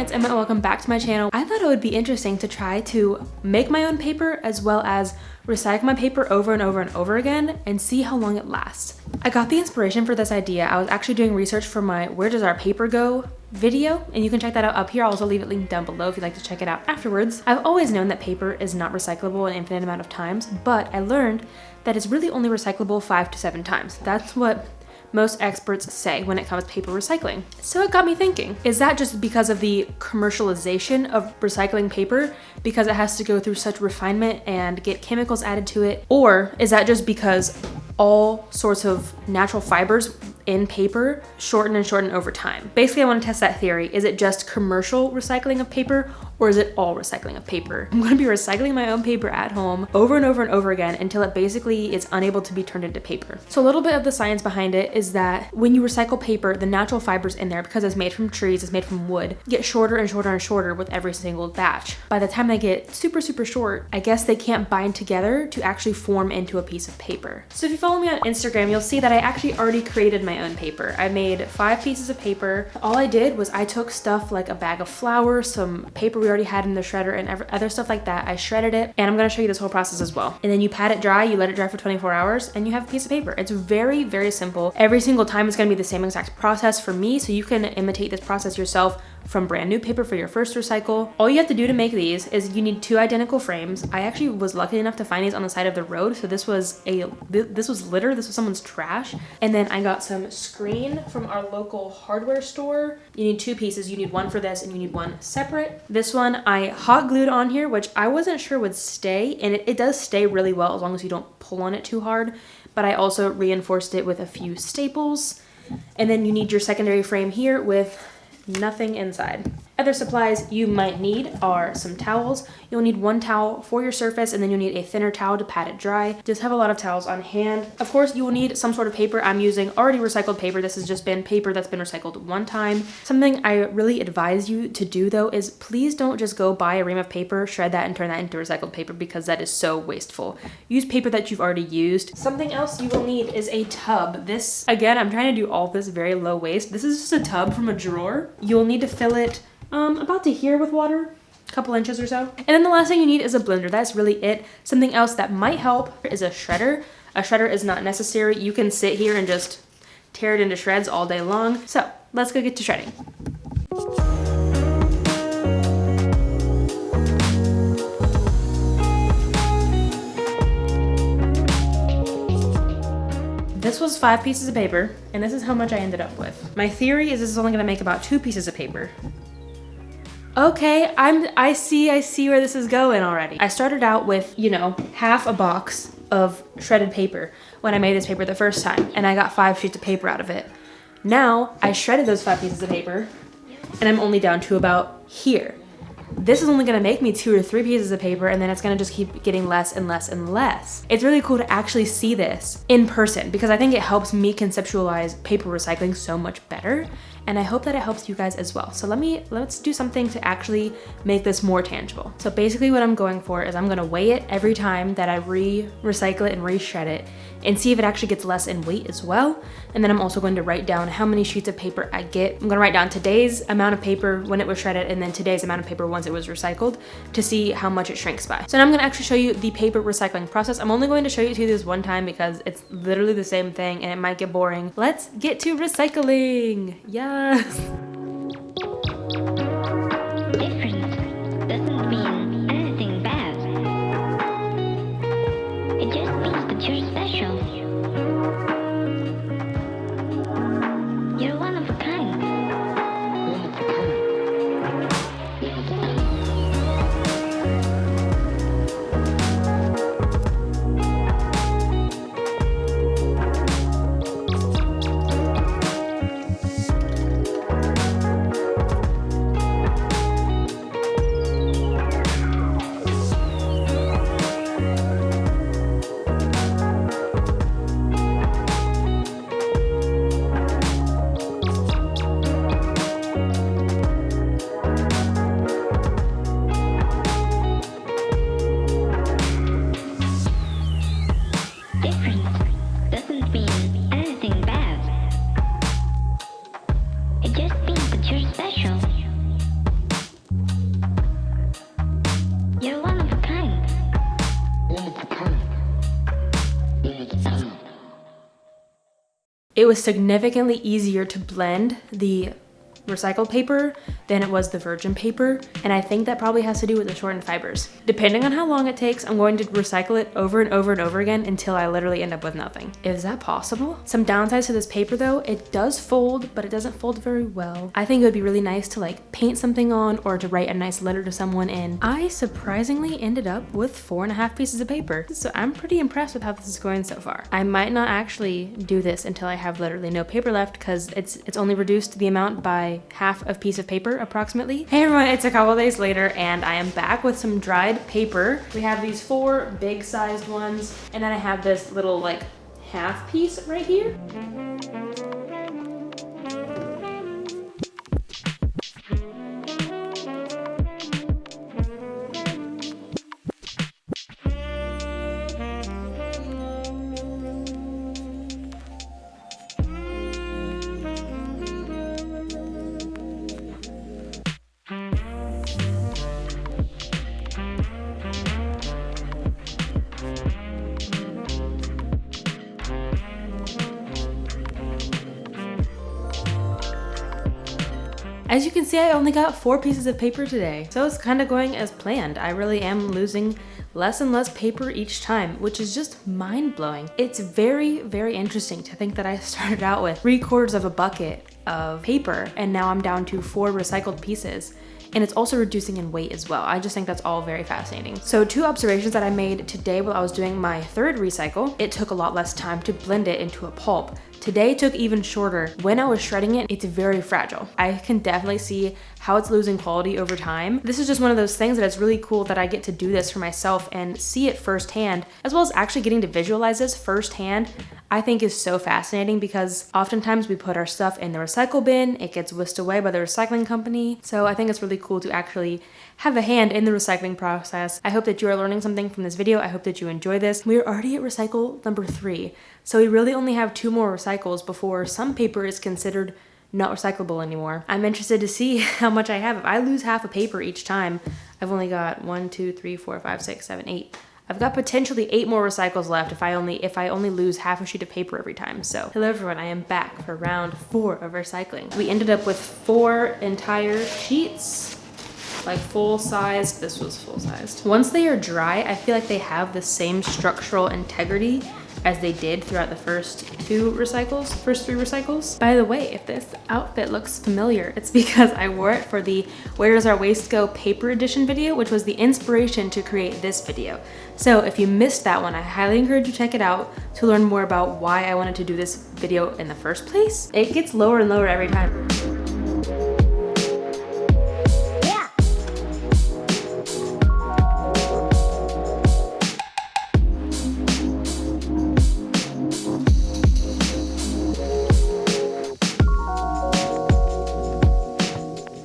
it's Emma and welcome back to my channel. I thought it would be interesting to try to make my own paper as well as recycle my paper over and over and over again and see how long it lasts. I got the inspiration for this idea. I was actually doing research for my Where Does Our Paper Go video, and you can check that out up here. I'll also leave it linked down below if you'd like to check it out afterwards. I've always known that paper is not recyclable an infinite amount of times, but I learned that it's really only recyclable 5 to 7 times. That's what most experts say when it comes to paper recycling. So it got me thinking, is that just because of the commercialization of recycling paper, because it has to go through such refinement and get chemicals added to it? Or is that just because all sorts of natural fibers in paper shorten and shorten over time? Basically, I want to test that theory. Is it just commercial recycling of paper, or is it all recycling of paper? I'm going to be recycling my own paper at home over and over and over again until it basically is unable to be turned into paper. So a little bit of the science behind it is that when you recycle paper, the natural fibers in there, because it's made from trees, it's made from wood, get shorter and shorter and shorter with every single batch. By the time they get super, super short, I guess they can't bind together to actually form into a piece of paper. So if you follow me on Instagram, you'll see that I actually already created my own paper. I made 5 pieces of paper. All I did was I took stuff like a bag of flour, some paper we already had in the shredder, and other stuff like that. I shredded it, and I'm gonna show you this whole process as well. And then you pat it dry, you let it dry for 24 hours, and you have a piece of paper. It's very, very simple. Every single time it's gonna be the same exact process for me, so you can imitate this process yourself from brand new paper for your first recycle. All you have to do to make these is you need 2 identical frames. I actually was lucky enough to find these on the side of the road, so this was litter, this was someone's trash. And then I got some screen from our local hardware store. You need 2 pieces. You need one for this and you need one separate. This one I hot glued on here, which I wasn't sure would stay, and it does stay really well as long as you don't pull on it too hard. But I also reinforced it with a few staples. And then you need your secondary frame here with nothing inside. Other supplies you might need are some towels. You'll need 1 towel for your surface, and then you'll need a thinner towel to pat it dry. Just have a lot of towels on hand. Of course, you will need some sort of paper. I'm using already recycled paper. This has just been paper that's been recycled 1 time. Something I really advise you to do though is please don't just go buy a ream of paper, shred that, and turn that into recycled paper, because that is so wasteful. Use paper that you've already used. Something else you will need is a tub. This, again, I'm trying to do all this very low waste. This is just a tub from a drawer. You'll need to fill it about to here with water, a couple inches or so. And then the last thing you need is a blender. That's really it. Something else that might help is a shredder. A shredder is not necessary. You can sit here and just tear it into shreds all day long. So let's go get to shredding. This was 5 pieces of paper, and this is how much I ended up with. My theory is this is only gonna make about 2 pieces of paper. Okay, I see where this is going already. I started out with, you know, half a box of shredded paper when I made this paper the first time, and I got 5 sheets of paper out of it. Now, I shredded those 5 pieces of paper, and I'm only down to about here. This is only gonna make me 2 or 3 pieces of paper, and then it's gonna just keep getting less and less and less. It's really cool to actually see this in person, because I think it helps me conceptualize paper recycling so much better, and I hope that it helps you guys as well. So let's do something to actually make this more tangible. So basically what I'm going for is I'm gonna weigh it every time that I recycle it and re-shred it, and see if it actually gets less in weight as well. And then I'm also going to write down how many sheets of paper I get. I'm gonna write down today's amount of paper when it was shredded, and then today's amount of paper once it was recycled, to see how much it shrinks by. So now I'm gonna actually show you the paper recycling process. I'm only going to show you this one time because it's literally the same thing and it might get boring. Let's get to recycling. Yes. Different doesn't mean anything bad. It just means that you're special. You're one of a kind. It was significantly easier to blend the recycled paper than it was the virgin paper, and I think that probably has to do with the shortened fibers. Depending on how long it takes, I'm going to recycle it over and over and over again until I literally end up with nothing. Is that possible? Some downsides to this paper though, it does fold, but it doesn't fold very well. I think it would be really nice to like paint something on or to write a nice letter to someone in. I surprisingly ended up with 4.5 pieces of paper, so I'm pretty impressed with how this is going so far. I might not actually do this until I have literally no paper left, because it's only reduced the amount by half a piece of paper approximately. Hey everyone, it's a couple days later and I am back with some dried paper. We have these 4 big sized ones, and then I have this little like half piece right here. As you can see, I only got 4 pieces of paper today, so it's kind of going as planned. I really am losing less and less paper each time, which is just mind-blowing. It's very, very interesting to think that I started out with 3/4 of a bucket of paper and now I'm down to 4 recycled pieces. And it's also reducing in weight as well. I just think that's all very fascinating. So 2 observations that I made today while I was doing my 3rd recycle. It took a lot less time to blend it into a pulp. Today took even shorter. When I was shredding it, it's very fragile. I can definitely see how it's losing quality over time. This is just one of those things that it's really cool that I get to do this for myself and see it firsthand, as well as actually getting to visualize this firsthand. I think is so fascinating, because oftentimes we put our stuff in the recycle bin, it gets whisked away by the recycling company. So I think it's really cool to actually have a hand in the recycling process. I hope that you are learning something from this video. I hope that you enjoy this. We're already at recycle number 3. So we really only have 2 more recycles before some paper is considered not recyclable anymore. I'm interested to see how much I have. If I lose half a paper each time, I've only got 1, 2, 3, 4, 5, 6, 7, 8. I've got potentially 8 more recycles left if I only lose half a sheet of paper every time. So hello everyone, I am back for round 4 of recycling. We ended up with 4 entire sheets, like full sized. This was full sized. Once they are dry, I feel like they have the same structural integrity as they did throughout the first 3 recycles. By the way, if this outfit looks familiar, it's because I wore it for the Where Does Our Waste Go paper edition video, which was the inspiration to create this video. So if you missed that one, I highly encourage you to check it out to learn more about why I wanted to do this video in the first place. It gets lower and lower every time.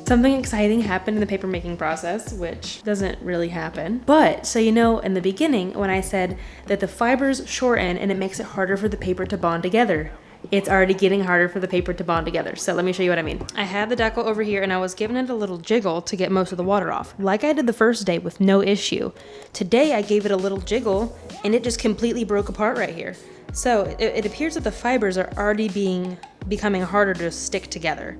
Something exciting happened in the paper making process, which doesn't really happen. But, so you know, in the beginning, when I said that the fibers shorten and it makes it harder for the paper to bond together, it's already getting harder for the paper to bond together. So let me show you what I mean. I had the decal over here and I was giving it a little jiggle to get most of the water off, like I did the first day with no issue. Today I gave it a little jiggle and it just completely broke apart right here. So it appears that the fibers are already becoming harder to stick together.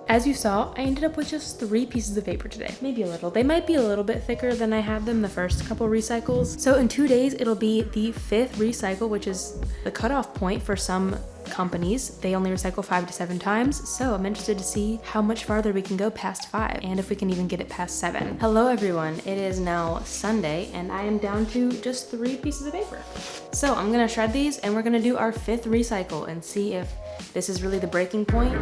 As you saw, I ended up with just 3 pieces of paper today, maybe a little. They might be a little bit thicker than I had them the first couple recycles. So in 2 days, it'll be the 5th recycle, which is the cutoff point for some companies. They only recycle 5 to 7 times. So I'm interested to see how much farther we can go past 5 and if we can even get it past 7. Hello everyone, it is now Sunday and I am down to just 3 pieces of paper. So I'm gonna shred these and we're gonna do our 5th recycle and see if this is really the breaking point.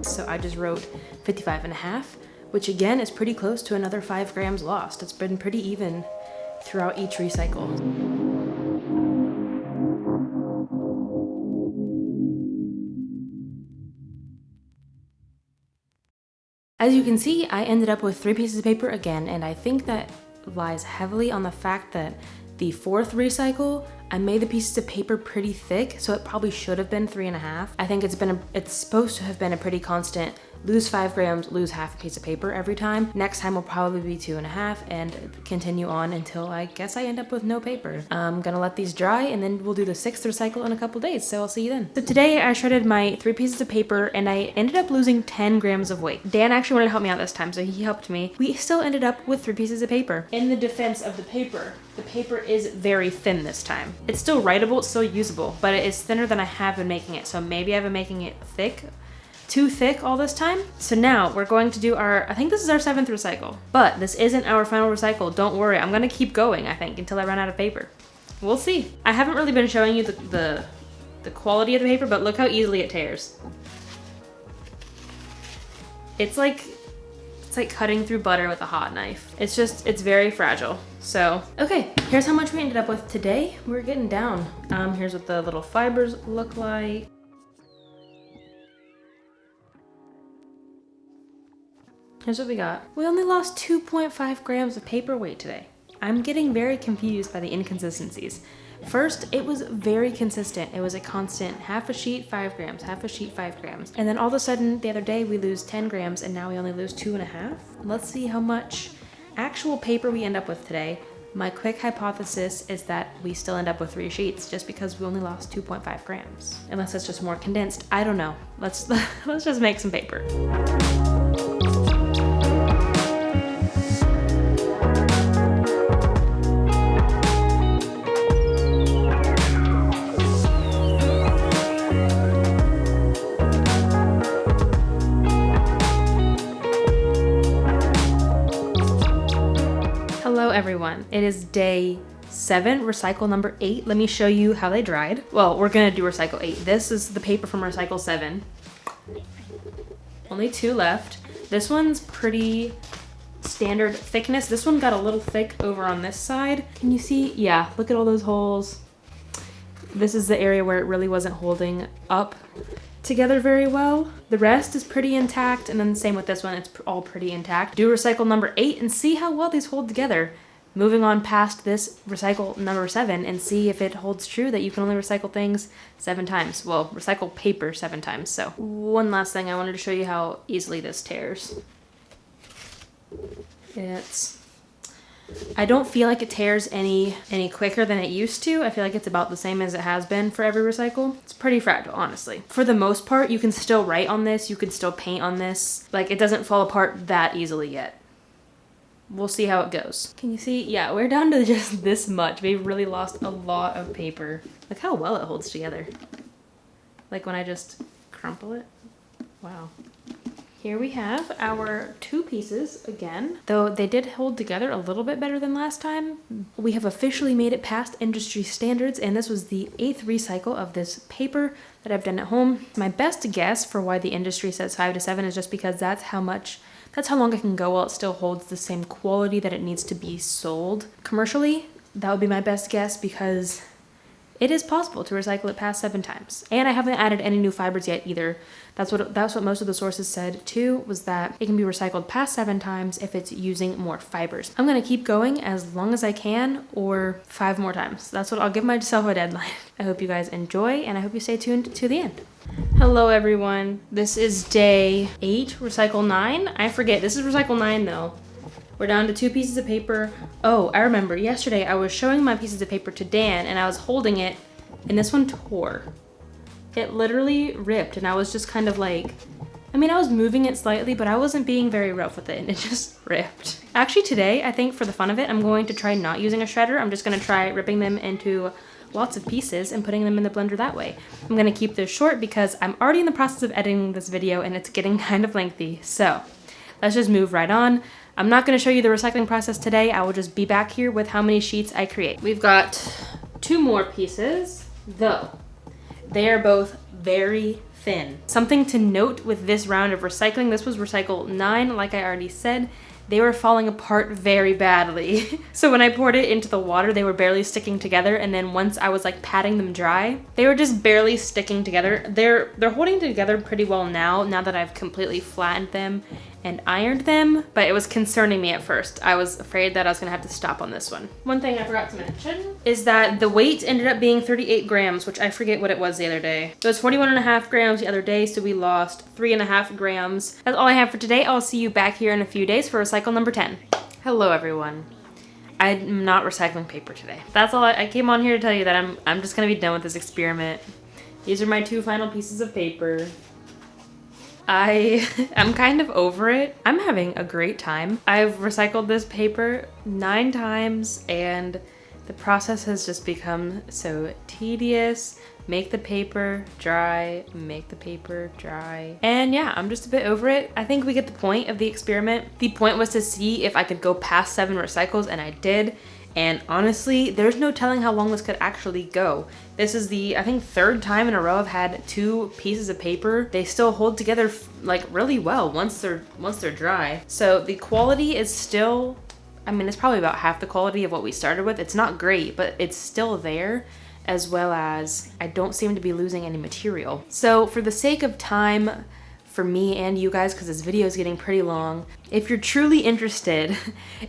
So I just wrote 55.5, which again is pretty close to another 5 grams lost. It's been pretty even throughout each recycle. As you can see, I ended up with 3 pieces of paper again, and I think that lies heavily on the fact that the 4th recycle, I made the pieces of paper pretty thick, so it probably should have been 3.5. I think it's supposed to have been a pretty constant, lose 5 grams, lose half a piece of paper every time. Next time will probably be 2.5 and continue on until I guess I end up with no paper. I'm gonna let these dry and then we'll do the 6th recycle in a couple days, so I'll see you then. So today I shredded my 3 pieces of paper and I ended up losing 10 grams of weight. Dan actually wanted to help me out this time, so he helped me. We still ended up with 3 pieces of paper. In the defense of the paper is very thin this time. It's still writable, it's still usable, but it is thinner than I have been making it, so maybe I've been making it too thick all this time. So now we're going to do I think this is our 7th recycle, but this isn't our final recycle. Don't worry, I'm gonna keep going, I think, until I run out of paper. We'll see. I haven't really been showing you the quality of the paper, but look how easily it tears. It's like cutting through butter with a hot knife. It's very fragile. So, okay, here's how much we ended up with today. We're getting down. Here's what the little fibers look like. Here's what we got. We only lost 2.5 grams of paper weight today. I'm getting very confused by the inconsistencies. First, it was very consistent. It was a constant half a sheet, 5 grams, half a sheet, 5 grams. And then all of a sudden, the other day, we lose 10 grams and now we only lose 2.5. Let's see how much actual paper we end up with today. My quick hypothesis is that we still end up with 3 sheets just because we only lost 2.5 grams. Unless it's just more condensed. I don't know. Let's just make some paper. Hello everyone, it is day 7, recycle number 8. Let me show you how they dried. Well, we're gonna do recycle 8. This is the paper from recycle 7. Only 2 left. This one's pretty standard thickness. This one got a little thick over on this side. Can you see? Yeah, look at all those holes. This is the area where it really wasn't holding up together very well. The rest is pretty intact, and then the same with this one, it's all pretty intact. Do recycle number 8 and see how well these hold together. Moving on past this recycle number 7 and see if it holds true that you can only recycle things 7 times. Well, recycle paper 7 times. So one last thing, I wanted to show you how easily this tears. I don't feel like it tears any quicker than it used to. I feel like it's about the same as it has been for every recycle. It's pretty fragile, honestly. For the most part, you can still write on this. You can still paint on this. Like, it doesn't fall apart that easily yet. We'll see how it goes. Can you see? Yeah, we're down to just this much. We've really lost a lot of paper. Look how well it holds together. Like when I just crumple it. Wow. Here we have our 2 pieces again, though they did hold together a little bit better than last time. We have officially made it past industry standards, and this was the 8th recycle of this paper that I've done at home. My best guess for why the industry says 5 to 7 is just because that's how long it can go while it still holds the same quality that it needs to be sold commercially. That would be my best guess because it is possible to recycle it past 7 times. And I haven't added any new fibers yet either. That's what most of the sources said too, was that it can be recycled past 7 times if it's using more fibers. I'm gonna keep going as long as I can, or 5 more times. I'll give myself a deadline. I hope you guys enjoy, and I hope you stay tuned to the end. Hello everyone, this is day 8, recycle 9. I forget, this is recycle 9 though. We're down to 2 pieces of paper. Oh, I remember yesterday I was showing my pieces of paper to Dan and I was holding it and this one tore. It literally ripped and I was just kind of like, I was moving it slightly, but I wasn't being very rough with it and it just ripped. Actually today, I think for the fun of it, I'm going to try not using a shredder. I'm just gonna try ripping them into lots of pieces and putting them in the blender that way. I'm gonna keep this short because I'm already in the process of editing this video and it's getting kind of lengthy. So let's just move right on. I'm not gonna show you the recycling process today. I will just be back here with how many sheets I create. We've got 2 more pieces, though they are both very thin. Something to note with this round of recycling, this was recycle 9, like I already said. they were falling apart very badly. So when I poured it into the water, they were barely sticking together, and then once I was like patting them dry, they were just barely sticking together. They're holding together pretty well now that I've completely flattened them and ironed them, but it was concerning me at first. I was afraid that I was gonna have to stop on this one. One thing I forgot to mention is that the weight ended up being 38 grams, which I forget what it was the other day. It was 41.5 grams the other day, so we lost 3.5 grams. That's all I have for today. I'll see you back here in a few days for recycle number 10. Hello everyone. I'm not recycling paper today. That's all I came on here to tell you that I'm just gonna be done with this experiment. These are my 2 final pieces of paper. I'm kind of over it. I'm having a great time. I've recycled this paper 9 times and the process has just become so tedious. Make the paper dry, make the paper dry. And yeah, I'm just a bit over it. I think we get the point of the experiment. The point was to see if I could go past 7 recycles, and I did. And honestly, there's no telling how long this could actually go. This is the, I think, 3rd time in a row I've had 2 pieces of paper. They still hold together like really well once they're dry. So the quality is still, I mean, it's probably about half the quality of what we started with. It's not great, but it's still there, as well as I don't seem to be losing any material. So for the sake of time, for me and you guys, because this video is getting pretty long, if you're truly interested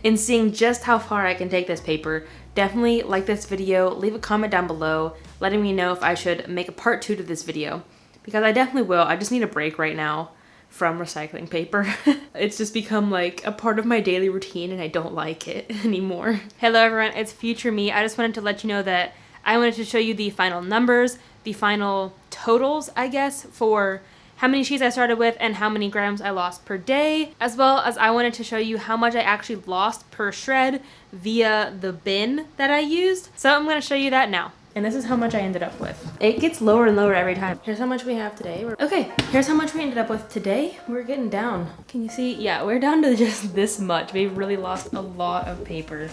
in seeing just how far I can take this paper, definitely like this video, leave a comment down below letting me know if I should make a part 2 to this video, because I definitely will. I just need a break right now from recycling paper. It's just become like a part of my daily routine and I don't like it anymore. Hello everyone, it's future me. I just wanted to let you know that I wanted to show you the final numbers, the final totals, I guess, for how many sheets I started with and how many grams I lost per day, as well as I wanted to show you how much I actually lost per shred via the bin that I used. So I'm gonna show you that now. And this is how much I ended up with. It gets lower and lower every time. Here's how much we have today. Okay, here's how much we ended up with today. We're getting down. Can you see? Yeah, we're down to just this much. We've really lost a lot of paper.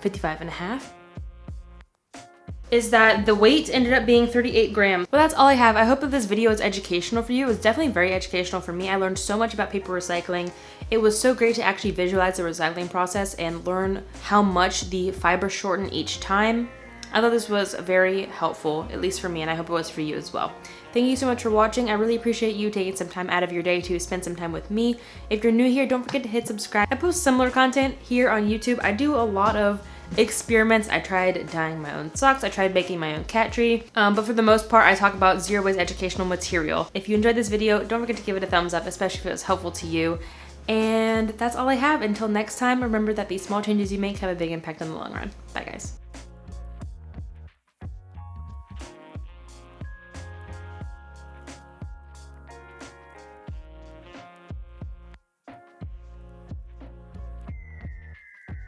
55.5. Is that the weight ended up being 38 grams. Well, that's all I have. I hope that this video is educational for you. It was definitely very educational for me. I learned so much about paper recycling. It was so great to actually visualize the recycling process and learn how much the fibers shorten each time. I thought this was very helpful, at least for me, and I hope it was for you as well. Thank you so much for watching. I really appreciate you taking some time out of your day to spend some time with me. If you're new here, don't forget to hit subscribe. I post similar content here on YouTube. I do a lot of experiments. I tried dyeing my own socks. I tried making my own cat tree. But for the most part, I talk about zero waste educational material. If you enjoyed this video, don't forget to give it a thumbs up, especially if it was helpful to you. And that's all I have. Until next time, remember that these small changes you make have a big impact in the long run. Bye guys.